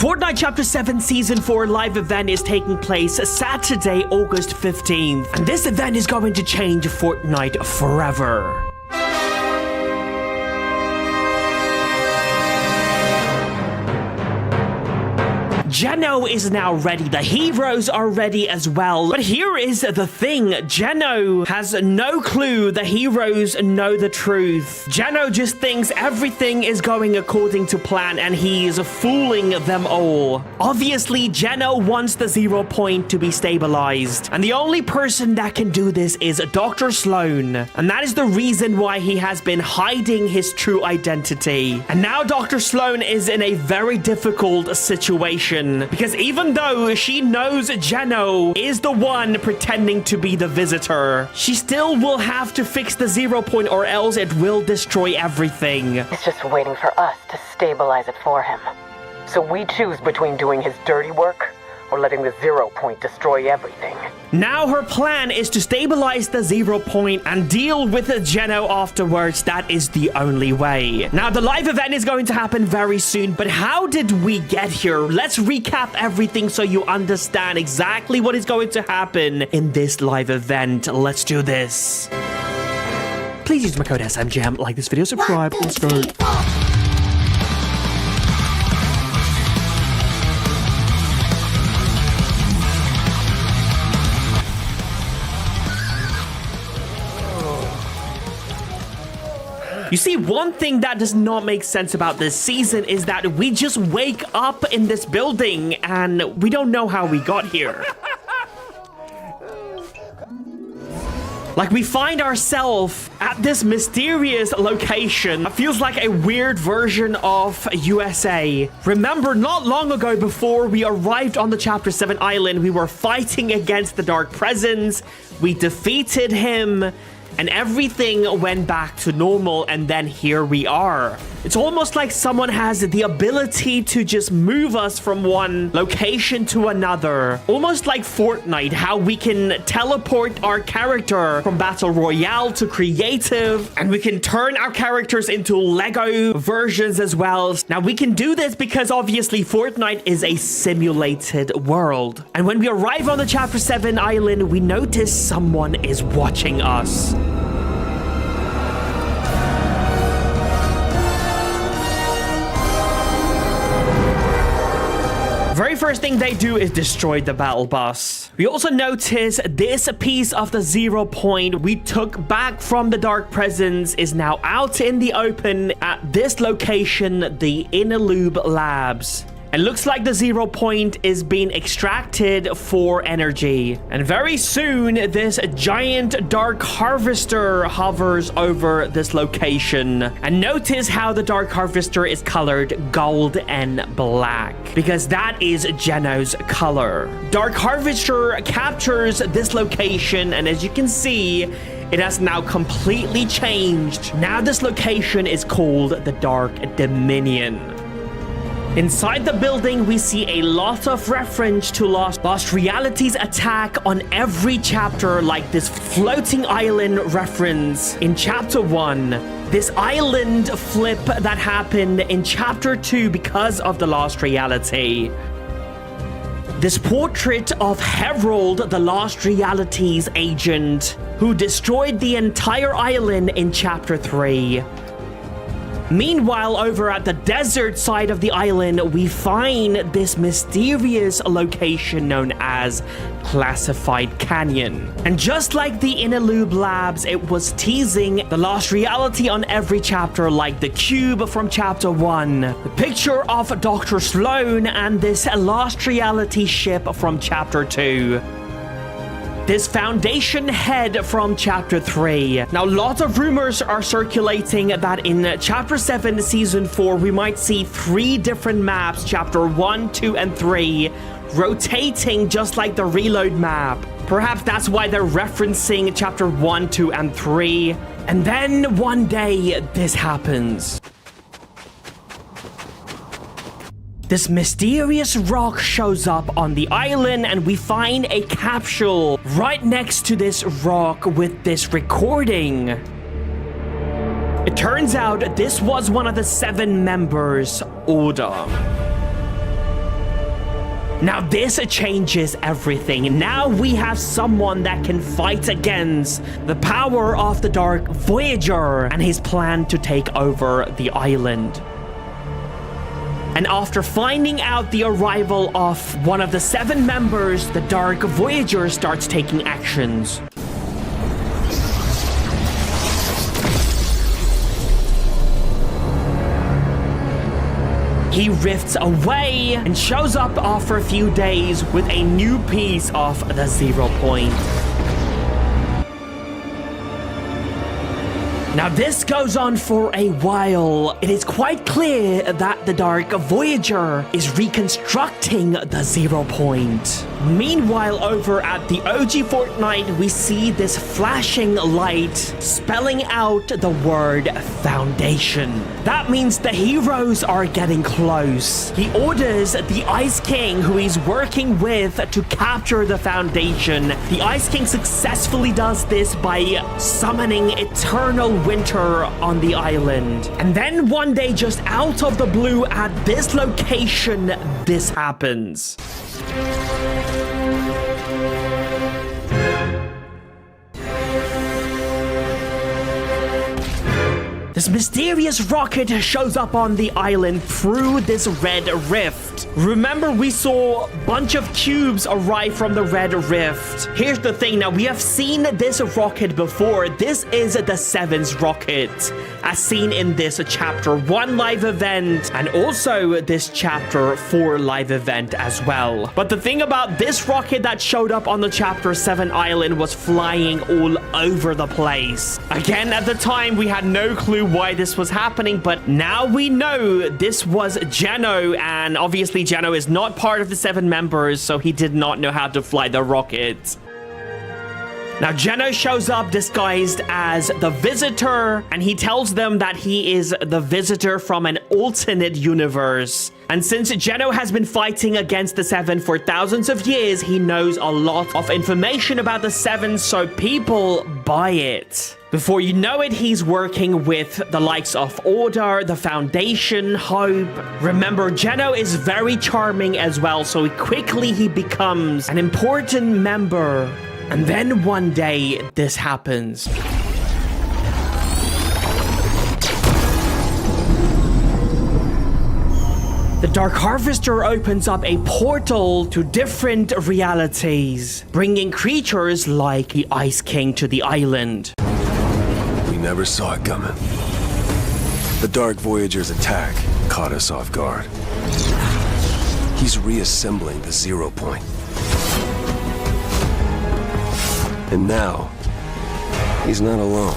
Fortnite Chapter 7 Season 4 live event is taking place Saturday, August 15th. And this event is going to change Fortnite forever. Geno is now ready. The heroes are ready as well. But here is the thing. Geno has no clue the heroes know the truth. Geno just thinks everything is going according to plan and he is fooling them all. Obviously, Geno wants the 0 point to be stabilized. And the only person that can do this is Dr. Sloan. And that is the reason why he has been hiding his true identity. And now Dr. Sloan is in a very difficult situation. Because even though she knows Geno is the one pretending to be the visitor, she still will have to fix the 0 point or else it will destroy everything. He's just waiting for us to stabilize it for him. So we choose between doing his dirty work or letting the 0 point destroy everything. Now her plan is to stabilize the 0 point and deal with Geno afterwards. That is the only way. Now the live event is going to happen very soon, but how did we get here? Let's recap everything so you understand exactly what is going to happen in this live event. Let's do this. Please use my code SMGM, like this video, subscribe, let's go. You see, one thing that does not make sense about this season is that we just wake up in this building and we don't know how we got here. Like, we find ourselves at this mysterious location. It feels like a weird version of USA. Remember, not long ago, before we arrived on the Chapter 7 island, we were fighting against the Dark Presence. We defeated him. And everything went back to normal, and then here we are. It's almost like someone has the ability to just move us from one location to another. Almost like Fortnite, how we can teleport our character from Battle Royale to Creative, and we can turn our characters into Lego versions as well. Now, we can do this because obviously Fortnite is a simulated world. And when we arrive on the Chapter 7 island, we notice someone is watching us. Very first thing they do is destroy the battle bus. We also notice this piece of the 0 point we took back from the Dark Presence is now out in the open at this location, the Innerlube Labs. It looks like the 0 point is being extracted for energy. And very soon, this giant dark harvester hovers over this location. And notice how the dark harvester is colored gold and black, because that is Geno's color. Dark harvester captures this location, and as you can see, it has now completely changed. Now this location is called the Dark Dominion. Inside the building, we see a lot of reference to Lost Reality's attack on every chapter, like this floating island reference in Chapter 1. This island flip that happened in Chapter 2 because of the Lost Reality. This portrait of Harold, the Lost Reality's agent, who destroyed the entire island in Chapter 3. Meanwhile, over at the desert side of the island, we find this mysterious location known as Classified Canyon. And just like the Innerlube Labs, it was teasing the Lost Reality on every chapter, like the cube from Chapter 1, the picture of Dr. Sloan, and this Lost Reality ship from Chapter 2. This Foundation head from Chapter 3. Now, lots of rumors are circulating that in Chapter 7 Season 4, we might see 3 different maps, Chapter 1, 2, and 3, rotating just like the Reload map. Perhaps that's why they're referencing Chapter 1, 2, and 3. And then one day, this happens. This mysterious rock shows up on the island, and we find a capsule right next to this rock with this recording. It turns out this was one of the 7 members' order. Now this changes everything. Now we have someone that can fight against the power of the Dark Voyager and his plan to take over the island. And after finding out the arrival of one of the 7 members, the Dark Voyager starts taking actions. He rifts away and shows up after a few days with a new piece of the 0 point. Now this goes on for a while. It is quite clear that the Dark Voyager is reconstructing the 0 point. Meanwhile, over at the OG Fortnite, we see this flashing light spelling out the word Foundation. That means the heroes are getting close. He orders the Ice King, who he's working with, to capture the Foundation. The Ice King successfully does this by summoning eternal winter on the island. And then one day, just out of the blue at this location, this happens. This mysterious rocket shows up on the island through this red rift. Remember, we saw a bunch of cubes arrive from the red rift. Here's the thing, now we have seen this rocket before. This is the 7's rocket, as seen in this Chapter 1 live event, and also this Chapter 4 live event as well. But the thing about this rocket that showed up on the Chapter 7 island was flying all over the place. Again, at the time, we had no clue why this was happening, but now we know this was Geno, and obviously Geno is not part of the 7 members, so he did not know how to fly the rocket. Now, Geno shows up disguised as the Visitor, and he tells them that he is the Visitor from an alternate universe. And since Geno has been fighting against the 7 for thousands of years, he knows a lot of information about the 7, so people buy it. Before you know it, he's working with the likes of Order, the Foundation, Hope. Remember, Geno is very charming as well, so quickly he becomes an important member. And then one day, this happens. The Dark Harvester opens up a portal to different realities, bringing creatures like the Ice King to the island. We never saw it coming. The Dark Voyager's attack caught us off guard. He's reassembling the 0 point. And now, he's not alone.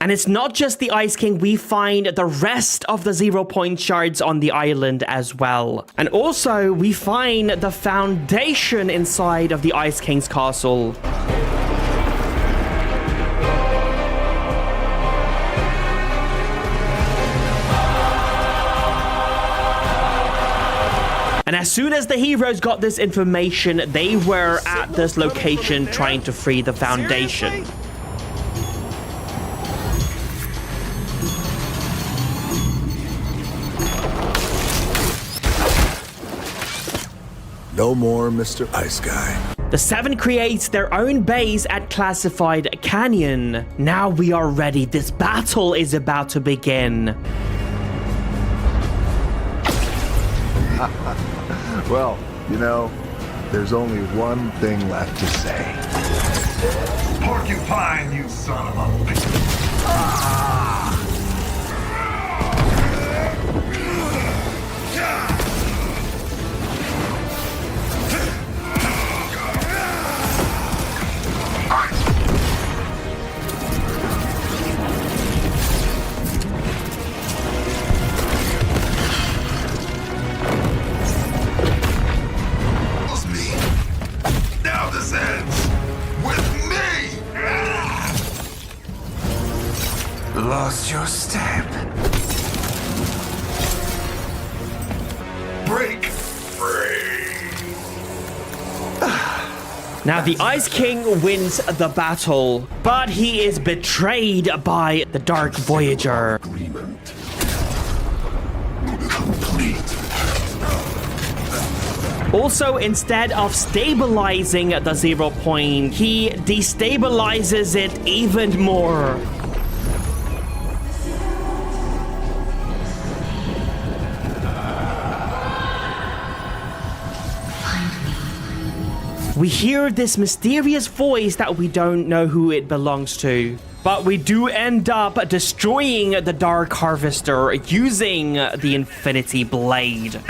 And it's not just the Ice King, we find the rest of the 0 point shards on the island as well. And also, we find the Foundation inside of the Ice King's castle. And as soon as the heroes got this information, they were at this location trying to free the Foundation. No more Mr. Ice Guy. The 7 creates their own base at Classified Canyon. Now we are ready. This battle is about to begin. Well, you know, there's only one thing left to say. Porcupine, you son of a bitch. Now this ends with me! Lost your step. Break free. Now the Ice King wins the battle, but he is betrayed by the Dark Voyager. Agreement complete. Also, instead of stabilizing the 0 point, he destabilizes it even more. We hear this mysterious voice that we don't know who it belongs to. But we do end up destroying the Dark Harvester using the Infinity Blade.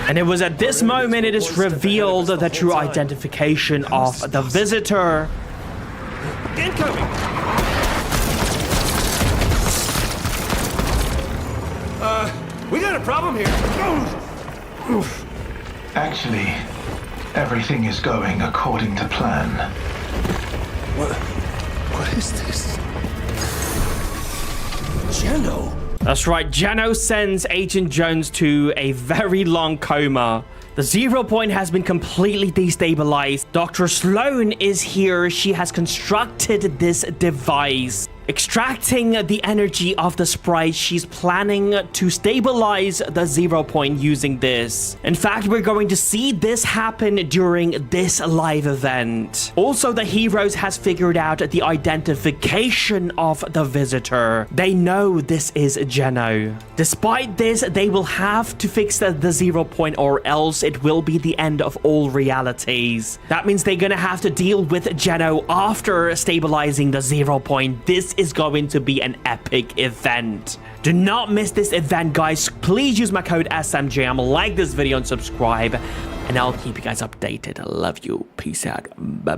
And it was at this moment it is revealed the true identification of the Visitor. Incoming! We got a problem here. Actually, everything is going according to plan. What is this? Jello? That's right, Jano sends Agent Jones to a very long coma. The 0 point has been completely destabilized. Dr. Sloan is here. She has constructed this device. Extracting the energy of the sprite, she's planning to stabilize the 0 point using this. In fact, we're going to see this happen during this live event. Also, the heroes has figured out the identification of the Visitor. They know this is Geno. Despite this, they will have to fix the 0 point or else it will be the end of all realities. That means they're gonna have to deal with Geno after stabilizing the 0 point. This is going to be an epic event. Do not miss this event, guys. Please use my code SMJM, like this video and subscribe, and I'll keep you guys updated. I love you. Peace out. Bye.